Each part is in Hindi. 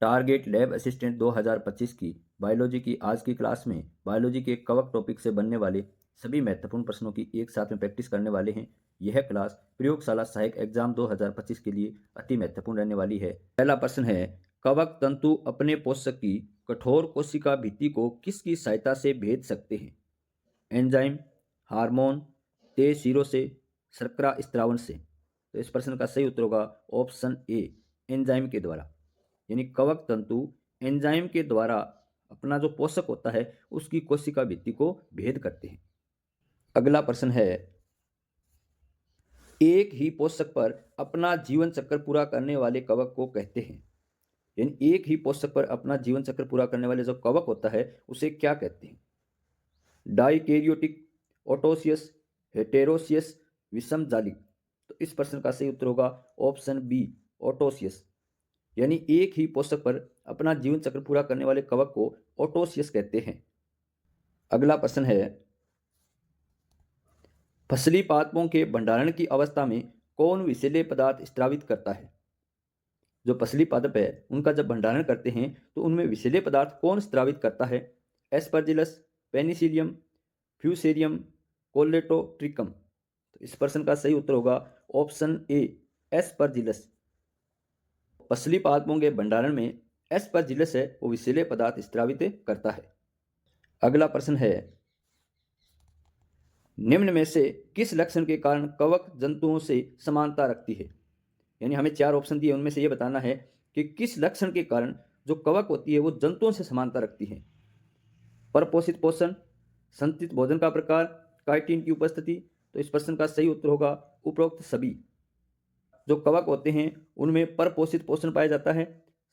टारगेट लैब असिस्टेंट 2025 की बायोलॉजी की आज की क्लास में बायोलॉजी के कवक टॉपिक से बनने वाले सभी महत्वपूर्ण प्रश्नों की एक साथ में प्रैक्टिस करने वाले हैं। यह क्लास प्रयोगशाला सहायक एग्जाम 2025 के लिए अति महत्वपूर्ण रहने वाली है। पहला प्रश्न है, कवक तंतु अपने पोषक की कठोर कोशिका भित्ति को किसकी सहायता से भेद सकते हैं? एंजाइम, हार्मोन, तेज सिरों से, शर्करा स्त्रावन से। तो इस प्रश्न का सही उत्तर होगा ऑप्शन ए, एंजाइम के द्वारा। यानी कवक तंतु एंजाइम के द्वारा अपना जो पोषक होता है उसकी कोशिका भित्ति को भेद करते हैं। अगला प्रश्न है, एक ही पोषक पर अपना जीवन चक्र पूरा करने वाले कवक को कहते हैं। यानी एक ही पोषक पर अपना जीवन चक्र पूरा करने वाले जो कवक होता है उसे क्या कहते हैं? डाइकैरियोटिक, ओटोसियस, हेटेरोसियस, विषम जालिक। तो इस प्रश्न का सही उत्तर होगा ऑप्शन बी, ओटोसियस। यानी एक ही पोषक पर अपना जीवन चक्र पूरा करने वाले कवक को ओटोसियस कहते हैं। अगला प्रश्न है, फसली पादपों के भंडारण की अवस्था में कौन विषैले पदार्थ स्रावित करता है? जो फसली पादप है उनका जब भंडारण करते हैं तो उनमें विषैले पदार्थ कौन स्रावित करता है? Aspergillus, Penicillium, Fusarium, Colletotrichum. तो इस प्रश्न का सही उत्तर होगा ऑप्शन ए, एस्परजिलस। फसली पादपों के भंडारण में एस्परजिलस है वो विषैले पदार्थ स्रावित करता है। अगला प्रश्न है, निम्न में से किस लक्षण के कारण कवक जंतुओं से समानता रखती है? यानी हमें चार ऑप्शन दिए, उनमें से ये बताना है कि किस लक्षण के कारण जो कवक होती है वो जंतुओं से समानता रखती है। परपोषित पोषण, संतृप्त भोजन का प्रकार, काइटिन की उपस्थिति। तो इस प्रश्न का सही उत्तर होगा उपरोक्त सभी। जो कवक होते हैं उनमें परपोषित पोषण पाया जाता है,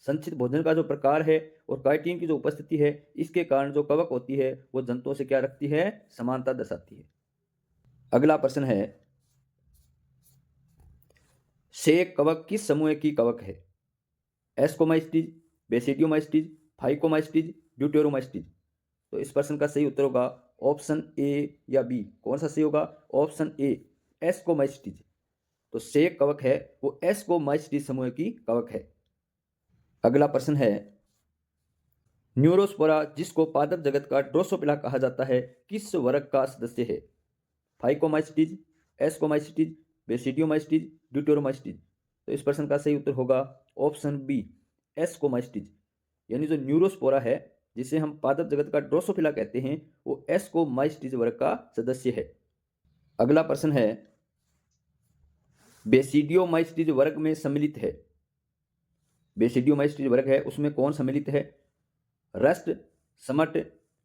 संचित भोजन का जो प्रकार है और काइटिन की जो उपस्थिति है, इसके कारण जो कवक होती है वो जंतुओं से क्या रखती है? समानता दर्शाती है। अगला प्रश्न है, शेक कवक किस समूह की कवक है? एस्कोमाइस्टीज, बेसिडियोमाइस्टीज, फाइकोमाइस्टीज, ड्यूटेरोमाइस्टीज। तो इस प्रश्न का सही उत्तर होगा ऑप्शन ए या बी। कौन सा सही होगा? Option A, ascomycetes. तो शेक कवक है वो एस्कोमाइस्टीज समूह की कवक है। अगला प्रश्न है, न्यूरोस्पोरा जिसको पादप जगत का ड्रोसोफिला कहा जाता है किस वर्ग का सदस्य है? फाइकोमाइस्टीज, एस्कोमाइस्टीज, बेसिडियोमाइस्टीज, ड्यूटेरोमाइस्टीज। तो इस प्रश्न का सही उत्तर होगा ऑप्शन बी, एस्कोमाइस्टीज। यानी जो न्यूरोस्पोरा है जिसे हम पादप जगत का ड्रोसोफिला कहते हैं वो एस्कोमाइस्टीज वर्ग का सदस्य है। अगला प्रश्न है, बेसिडियोमाइस्टीज वर्ग में सम्मिलित है। बेसिडियोमाइस्टीज वर्ग है उसमें कौन सम्मिलित है? रस्ट, समट,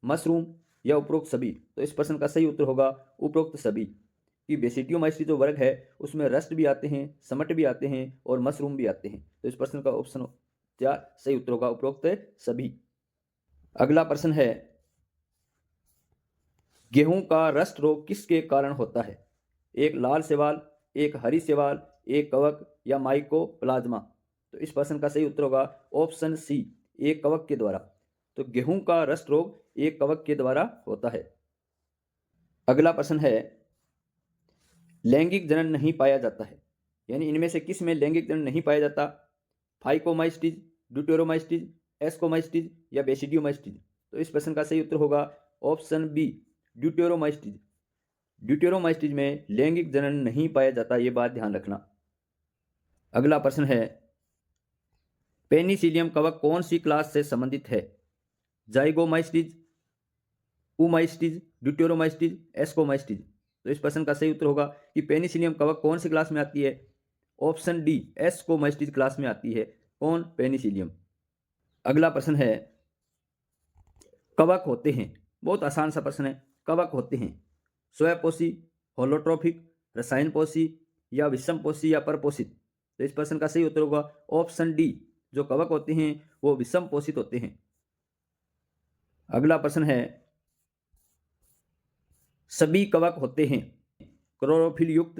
मशरूम या उपरोक्त सभी। तो इस प्रश्न का सही उत्तर होगा उपरोक्त सभी। कि बेसिडियोमाइस्टीज जो वर्ग है उसमें रस्ट भी आते हैं, समट भी आते हैं और मशरूम भी आते हैं। तो इस प्रश्न का ऑप्शन क्या सही उत्तर होगा? उपरोक्त सभी। अगला प्रश्न है, गेहूं का रस्ट रोग किसके कारण होता है? एक लाल शैवाल, एक हरी शैवाल, एक कवक या माइकोप्लाज्मा। तो इस प्रश्न का सही उत्तर होगा ऑप्शन सी, एक कवक के द्वारा। तो गेहूं का रस्ट रोग एक कवक के द्वारा होता है। अगला प्रश्न है, लैंगिक जनन नहीं पाया जाता है। यानी इनमें से किस में लैंगिक जनन नहीं पाया जाता? फाइकोमाइस्टीज, ड्यूटेरोमाइस्टीज, एस्कोमाइस्टीज या बेसिडियोमाइस्टीज। तो इस प्रश्न का सही उत्तर होगा ऑप्शन बी, ड्यूटेरोमाइस्टीज। ड्यूटेरोमाइस्टीज में लैंगिक जनन नहीं पाया जाता, ये बात ध्यान रखना। अगला प्रश्न है, पेनिसिलियम कवक कौन सी क्लास से संबंधित है? जाइगोमाइस्टीज, उमाइस्टीज, ड्यूटेरोमाइस्टीज, एस्कोमाइस्टीज। तो इस प्रश्न का सही उत्तर होगा कि पेनिसिलियम कवक कौन सी क्लास में आती है? ऑप्शन डी, एस्कोमाइस्टीज क्लास में आती है। कौन? पेनिसिलियम। अगला प्रश्न है, कवक होते हैं, बहुत आसान सा प्रश्न है, कवक होते हैं स्वयंपोषी, होलोट्रोफिक, रसायनपोषी या विषमपोषी या परपोषित। तो इस प्रश्न का सही उत्तर होगा ऑप्शन डी, जो कवक होते हैं वो विषम पोषित होते हैं। अगला प्रश्न है, सभी कवक होते हैं क्लोरोफिल युक्त,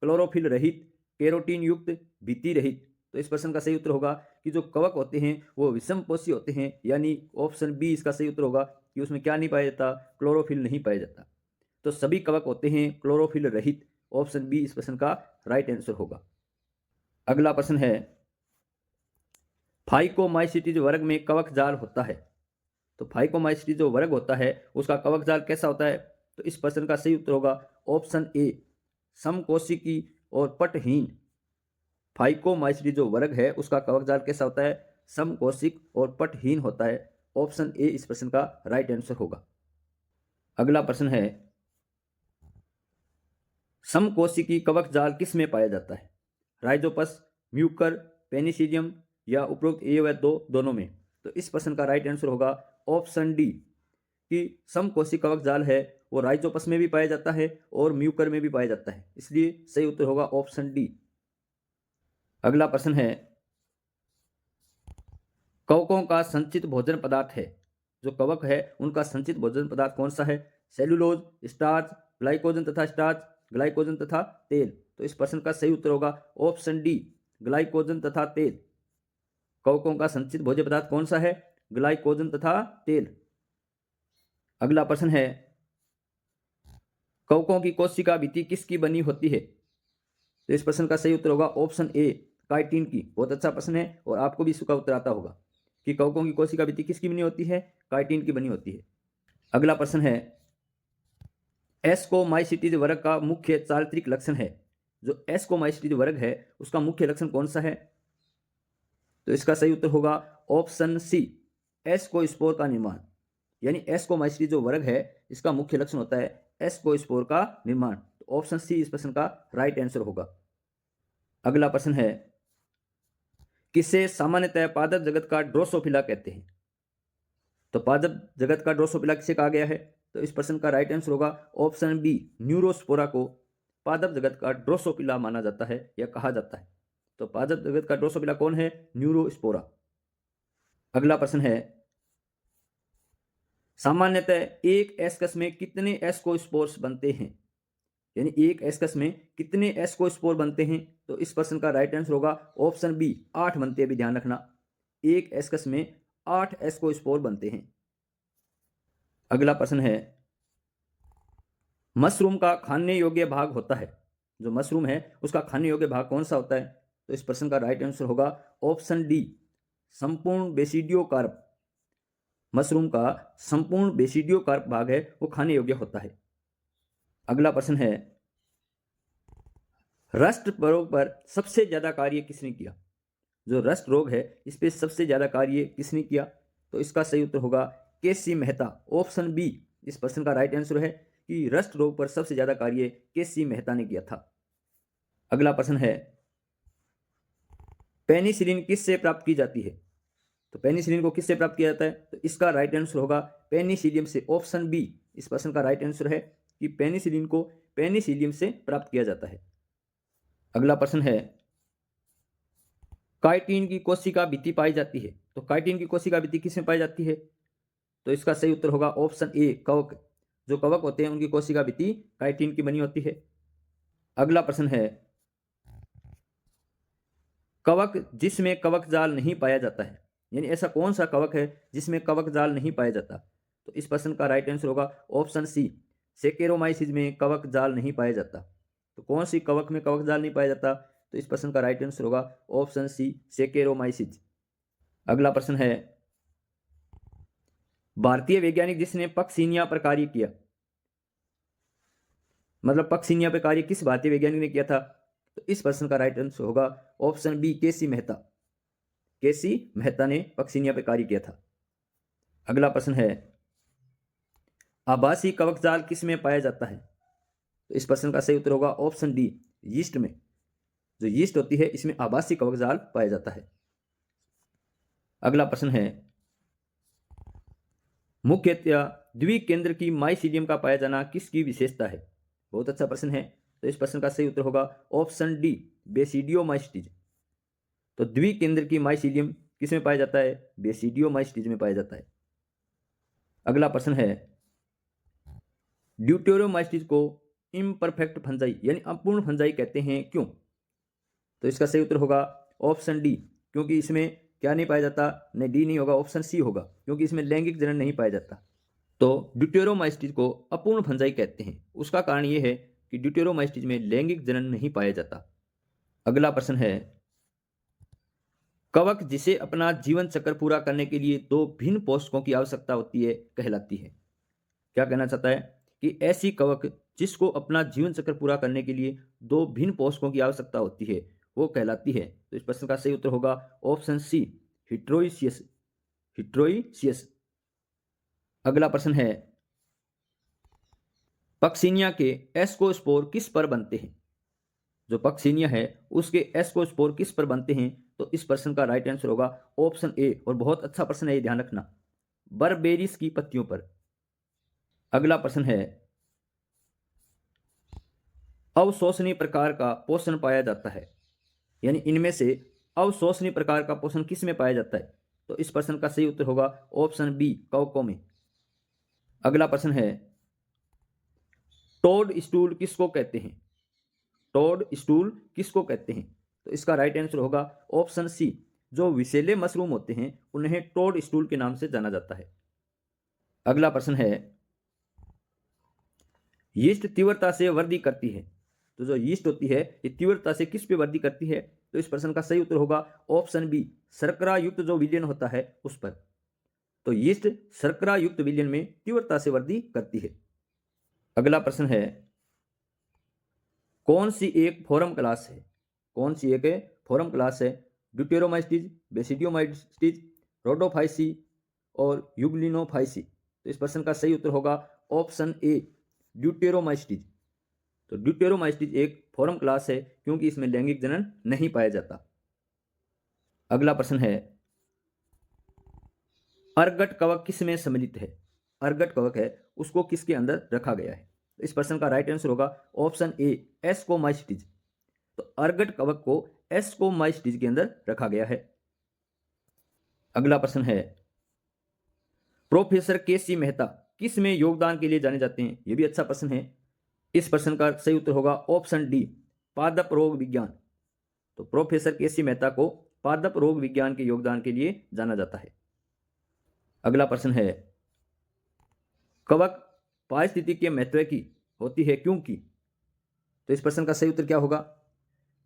क्लोरोफिल रहित, कैरोटीन युक्त, भित्ति रहित। तो इस प्रश्न का सही उत्तर होगा कि जो कवक होते हैं वो विषम पोषी होते हैं। यानी ऑप्शन बी इसका सही उत्तर होगा कि उसमें क्या नहीं पाया जाता? क्लोरोफिल नहीं पाया जाता। तो सभी कवक होते हैं क्लोरोफिल रहित। ऑप्शन बी इस प्रश्न का राइट आंसर होगा। अगला प्रश्न है, फाइकोमाइसीटी वर्ग में कवक जाल होता है। तो फाइकोमाइसीटी जो वर्ग होता है उसका कवक जाल कैसा होता है? तो इस प्रश्न का सही उत्तर होगा ऑप्शन ए, समकोशिकी और पटहीन। फाइकोमाइसीटी जो वर्ग है उसका कवक जाल कैसा होता है? समकोशिक और पटहीन होता है। ऑप्शन ए इस प्रश्न का राइट आंसर होगा। अगला प्रश्न है, समकोशिकी कवक जाल किस में पाया जाता है? राइजोपस, म्यूकर, पेनिसिलियम या उपरोक्त ए व दो दोनों में? तो इस प्रश्न का राइट आंसर होगा ऑप्शन डी कि समकोशिक कवक जाल है वो राइजोपस में भी पाया जाता है और म्यूकर में भी पाया जाता है, इसलिए सही उत्तर होगा ऑप्शन डी। अगला प्रश्न है, कवकों का संचित भोजन पदार्थ है, जो कवक है उनका संचित भोजन पदार्थ कौन सा है? सेलुलोज, स्टार्च, ग्लाइकोजन तथा स्टार्च, ग्लाइकोजन तथा तेल? तो इस प्रश्न का सही उत्तर होगा ऑप्शन डी, ग्लाइकोजन तथा तेल। कवकों का संचित भोज्य पदार्थ कौन सा है? ग्लाइकोजन तथा तेल। अगला प्रश्न है, कवकों की कोशिका भित्ति किसकी बनी होती है? तो इस प्रश्न का सही उत्तर होगा ऑप्शन ए, काइटिन की। बहुत अच्छा प्रश्न है और आपको भी इसका उत्तर आता होगा कि कवकों की कोशिका भित्ति किसकी बनी होती है? काइटिन की बनी होती है। अगला प्रश्न है, एस्कोमाइसीटीज वर्ग का मुख्य चारित्रिक लक्षण है। जो एस्कोमाइसीटीज वर्ग है उसका मुख्य लक्षण कौन सा है? तो इसका सही उत्तर होगा ऑप्शन सी, एस्कोस्पोर का निर्माण। यानी एस्कोमाइसीटीज जो वर्ग है इसका मुख्य लक्षण होता है एस्कोस्पोर का निर्माण। तो ऑप्शन सी इस प्रश्न का राइट आंसर होगा। अगला प्रश्न है, किसे सामान्यतः पादप जगत का ड्रोसोफिला कहते हैं? तो पादप जगत का ड्रोसोफिला किसे कहा गया है? तो इस प्रश्न का राइट आंसर होगा ऑप्शन बी, न्यूरोस्पोरा को पादप जगत का ड्रोसोफिला माना जाता है या कहा जाता है। तो पादप जगत का ड्रोसोफिला कौन है? न्यूरोस्पोरा। अगला प्रश्न है, सामान्यतः एक एस्कस में कितने एस्कोस्पोर्स बनते हैं? यानी एक एस्कस में कितने एस्कोस्पोर बनते हैं? तो इस प्रश्न का राइट आंसर होगा ऑप्शन बी, 8 बनते हैं। भी ध्यान रखना, एक एस्कस में 8 एस्कोस्पोर बनते हैं। अगला प्रश्न है, मशरूम का खाने योग्य भाग होता है। जो मशरूम है उसका खाने योग्य भाग कौन सा होता है? तो इस प्रश्न का राइट आंसर होगा ऑप्शन डी, संपूर्ण बेसिडियोकार्प। मशरूम का संपूर्ण बेसिडियोकार्प भाग है वो खाने योग्य होता है। अगला प्रश्न है, रस्ट रोग पर सबसे ज्यादा कार्य किसने किया? जो रस्ट रोग है इस पर सबसे ज्यादा कार्य किसने किया? तो इसका सही उत्तर होगा केसी मेहता। ऑप्शन बी इस प्रश्न का राइट आंसर है कि रस्ट रोग पर सबसे ज्यादा कार्य केसी मेहता ने किया था। अगला प्रश्न है, पेनिसिलिन किससे प्राप्त की जाती है? तो पेनिसिलिन को किससे प्राप्त किया जाता है? तो इसका राइट आंसर होगा पेनिसिलियम से। ऑप्शन बी इस प्रश्न का राइट आंसर है कि पेनिसिलिन को पेनिसिलियम से प्राप्त किया जाता है। अगला प्रश्न है, काइटिन की कोशिका भित्ति पाई जाती है। तो काइटिन की कोशिका भित्ति किसमें पाई जाती है? तो इसका सही उत्तर होगा ऑप्शन ए, कवक। जो कवक होते हैं उनकी कोशिका भित्ति काइटिन की बनी होती है। अगला प्रश्न है, कवक जिसमें कवक जाल नहीं पाया जाता है। यानी ऐसा कौन सा कवक है जिसमें कवक जाल नहीं पाया जाता? तो इस प्रश्न का राइट आंसर होगा ऑप्शन सी, सेकेरोमाइसिस में कवक जाल नहीं पाया जाता। तो कौन सी कवक में कवक जाल नहीं पाया जाता? तो इस प्रश्न का राइट आंसर होगा ऑप्शन सी, सेकेरोमाइसिस। अगला प्रश्न है, भारतीय वैज्ञानिक जिसने पक्सिनिया पर कार्य किया। मतलब पक्सिनिया पर कार्य किस भारतीय वैज्ञानिक ने किया था? तो इस प्रश्न का राइट आंसर होगा ऑप्शन बी, केसी मेहता। केसी मेहता ने पक्सिनिया पर कार्य किया था। अगला प्रश्न है, आभासी कवक जाल किस में पाया जाता है? तो इस प्रश्न का सही उत्तर होगा ऑप्शन डी, यीस्ट में। जो यीस्ट होती है इसमें आभासी कवक जाल पाया जाता है। अगला प्रश्न है, मुख्यतया द्विकेंद्र की माइसीलियम का पाया जाना किसकी विशेषता है? बहुत अच्छा प्रश्न है। तो इस प्रश्न का सही उत्तर होगा ऑप्शन डी, बेसिडियोमाइसीटीज। तो द्विकेंद्र की माइसीलियम किसमें पाया जाता है? बेसिडियोमाइसीटीज में पाया जाता है। अगला प्रश्न है, ड्यूटेरोमाइसीटीज को इम्परफेक्ट फंजाई यानी अपूर्ण फंजाई कहते हैं, क्यों? तो इसका सही उत्तर होगा ऑप्शन डी, क्योंकि इसमें क्या नहीं पाया जाता? नहीं, डी नहीं होगा, ऑप्शन सी होगा, क्योंकि इसमें लैंगिक जनन नहीं पाया जाता। तो ड्यूटेरोमाइसीटीज को अपूर्ण फंजाई कहते हैं। उसका कारण यह है कि ड्यूटेरोमाइसीटीज में लैंगिक जनन नहीं पाया जाता। अगला प्रश्न है, कवक जिसे अपना जीवन चक्र पूरा करने के लिए दो भिन्न पोषकों की आवश्यकता होती है कहलाती है। क्या कहना चाहता है कि ऐसी कवक जिसको अपना जीवन चक्र पूरा करने के लिए दो भिन्न पोषकों की आवश्यकता होती है वो कहलाती है। तो इस प्रश्न का सही उत्तर होगा ऑप्शन सी, हिट्रोइसियस। हिट्रोइसियस। अगला प्रश्न है, पक्सिनिया के एस्कोस्पोर किस पर बनते हैं? जो पक्सिनिया है उसके एस्कोस्पोर किस पर बनते हैं? तो इस प्रश्न का राइट आंसर होगा ऑप्शन ए, और बहुत अच्छा प्रश्न है ये, ध्यान रखना, बर्बेरिस की पत्तियों पर। अगला प्रश्न है, अवशोषणीय प्रकार का पोषण पाया जाता है, यानी इनमें से अवशोषणीय प्रकार का पोषण किस में पाया जाता है? तो इस प्रश्न का सही उत्तर होगा ऑप्शन बी, कवकों में। अगला प्रश्न है, टोड स्टूल किसको कहते हैं? टोड स्टूल किसको कहते हैं? तो इसका राइट आंसर होगा ऑप्शन सी, जो विषैले मशरूम होते हैं उन्हें टोड स्टूल के नाम से जाना जाता है। अगला प्रश्न है, यीस्ट तीव्रता से वृद्धि करती है, तो जो यीस्ट होती है ये तीव्रता से किस पे वृद्धि करती है? तो इस प्रश्न का सही उत्तर होगा ऑप्शन बी, शर्करा युक्त जो विलयन होता है उस पर। तो यीस्ट शर्करा युक्त विलयन में तीव्रता से वृद्धि करती है। अगला प्रश्न है, कौन सी एक फोरम क्लास है? कौन सी एक फोरम क्लास है? ड्यूटेरोमाइस्टिज, बेसिडियोमाइस्टिज, रोडोफाइसी और यूग्लिनोफाइसी। तो इस प्रश्न का सही उत्तर होगा ऑप्शन ए, ड्यूटेरोमाइस्टिज। तो ड्यूटेरोमाइस्टिज एक फोरम क्लास है क्योंकि इसमें लैंगिक जनन नहीं पाया जाता। अगला प्रश्न है, अर्गट कवक किस में सम्मिलित है? अर्गट कवक है उसको किसके अंदर रखा गया है? तो इस प्रश्न का राइट आंसर होगा ऑप्शन ए, एस्कोमाइस्टिज। तो अर्गट कवक को एस्कोमाइस्टिज के अंदर रखा गया है। अगला प्रश्न है, प्रोफेसर केसी मेहता किस में योगदान के लिए जाने जाते हैं? यह भी अच्छा प्रश्न है। इस प्रश्न का सही उत्तर होगा ऑप्शन डी, पादप रोग विज्ञान। तो प्रोफेसर केसी मेहता को पादप रोग विज्ञान के योगदान के लिए जाना जाता है। अगला प्रश्न है, कवक पारिस्थितिकीय महत्व की होती है क्योंकि? तो इस प्रश्न का सही उत्तर क्या होगा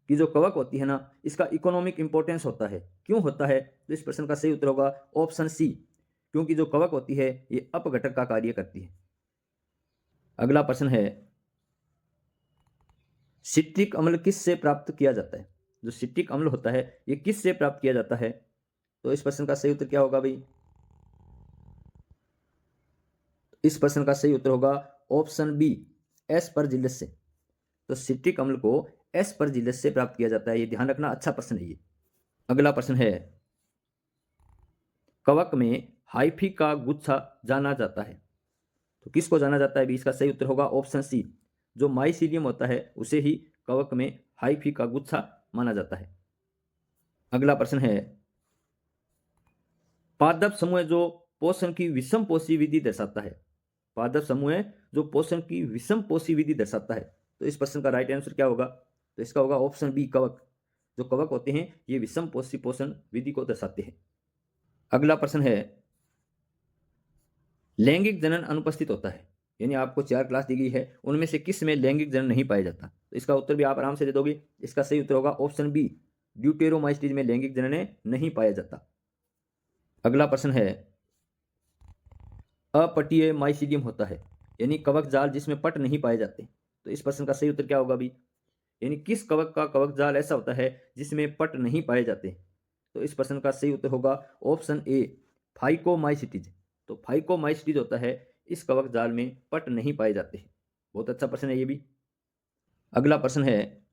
कि जो कवक होती है ना इसका इकोनॉमिक इंपॉर्टेंस होता है। क्यों होता है? तो इस प्रश्न का सही उत्तर होगा ऑप्शन सी, क्योंकि जो कवक होती है ये अपघटक का कार्य करती है। अगला प्रश्न है, सिट्रिक अम्ल किस से प्राप्त किया जाता है? जो सिट्रिक अम्ल होता है ये किस से प्राप्त किया जाता है? तो इस प्रश्न का सही उत्तर क्या होगा भाई? इस प्रश्न का सही उत्तर होगा ऑप्शन बी, एस्परजिलस से। तो सिट्रिक अम्ल को एस्परजिलस से प्राप्त किया जाता है, ये ध्यान रखना, अच्छा प्रश्न है ये। अगला प्रश्न है, कवक में हाइफी का गुच्छा जाना जाता है, तो किसको जाना जाता है? इसका सही उत्तर होगा ऑप्शन सी, जो माइसीलियम होता है उसे ही कवक में हाइफी का गुच्छा माना जाता है। अगला प्रश्न है, पादप समूह जो पोषण की विषम पोषी विधि दर्शाता है, पादप समूह जो पोषण की विषम पोषी विधि दर्शाता है, तो इस प्रश्न का राइट आंसर क्या होगा? तो इसका होगा ऑप्शन बी, कवक। जो कवक होते हैं ये विषम पोषी पोषण विधि को दर्शाते हैं। अगला प्रश्न है, लैंगिक जनन अनुपस्थित होता है, यानी आपको 4 क्लास दी गई है उनमें से किस में लैंगिक जनन नहीं पाया जाता? तो इसका उत्तर भी आप आराम से दे दोगे। इसका सही उत्तर होगा ऑप्शन बी, ड्यूटेरोमाइस्टिज में लैंगिक जनन नहीं पाया जाता। अगला प्रश्न है, अपटीय माइसीलियम होता है, यानी कवक जाल जिसमें पट नहीं पाए जाते, तो इस प्रश्न का सही उत्तर क्या होगा भी? यानी किस कवक का कवक जाल ऐसा होता है जिसमें पट नहीं पाए जाते? तो इस प्रश्न का सही उत्तर होगा ऑप्शन ए, फाइकोमाइसिटिज। तो फाइकोमाइसिटिज होता है इस कवक जाल में पट नहीं पाए जाते हैं। बहुत अच्छा प्रश्न है ये भी। अगला प्रश्न है,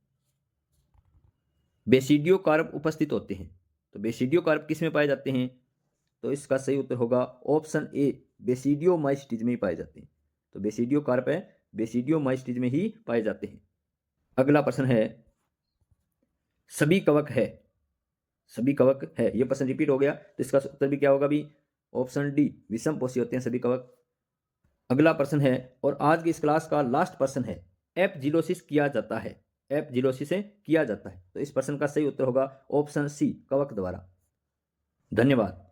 बेसिडियो कार्प उपस्थित होते हैं, तो बेसिडियो कार्प किस में पाए जाते हैं? तो इसका सही उत्तर होगा ऑप्शन ए, बेसिडियोमाइस्टिज में ही पाए जाते हैं। तो बेसिडियो कार्प है बेसिडियोमाइस्टिज में ही पाए जाते हैं। अगला प्रश्न है, सभी कवक है, सभी कवक है, ये प्रश्न रिपीट हो गया, तो इसका उत्तर भी क्या होगा भी? ऑप्शन डी, विषम पोषी होते हैं सभी कवक। अगला प्रश्न है और आज की इस क्लास का लास्ट प्रश्न है, एपजिलोसिस किया जाता है, एपजिलोसिस किया जाता है, तो इस प्रश्न का सही उत्तर होगा ऑप्शन सी, कवक द्वारा। धन्यवाद।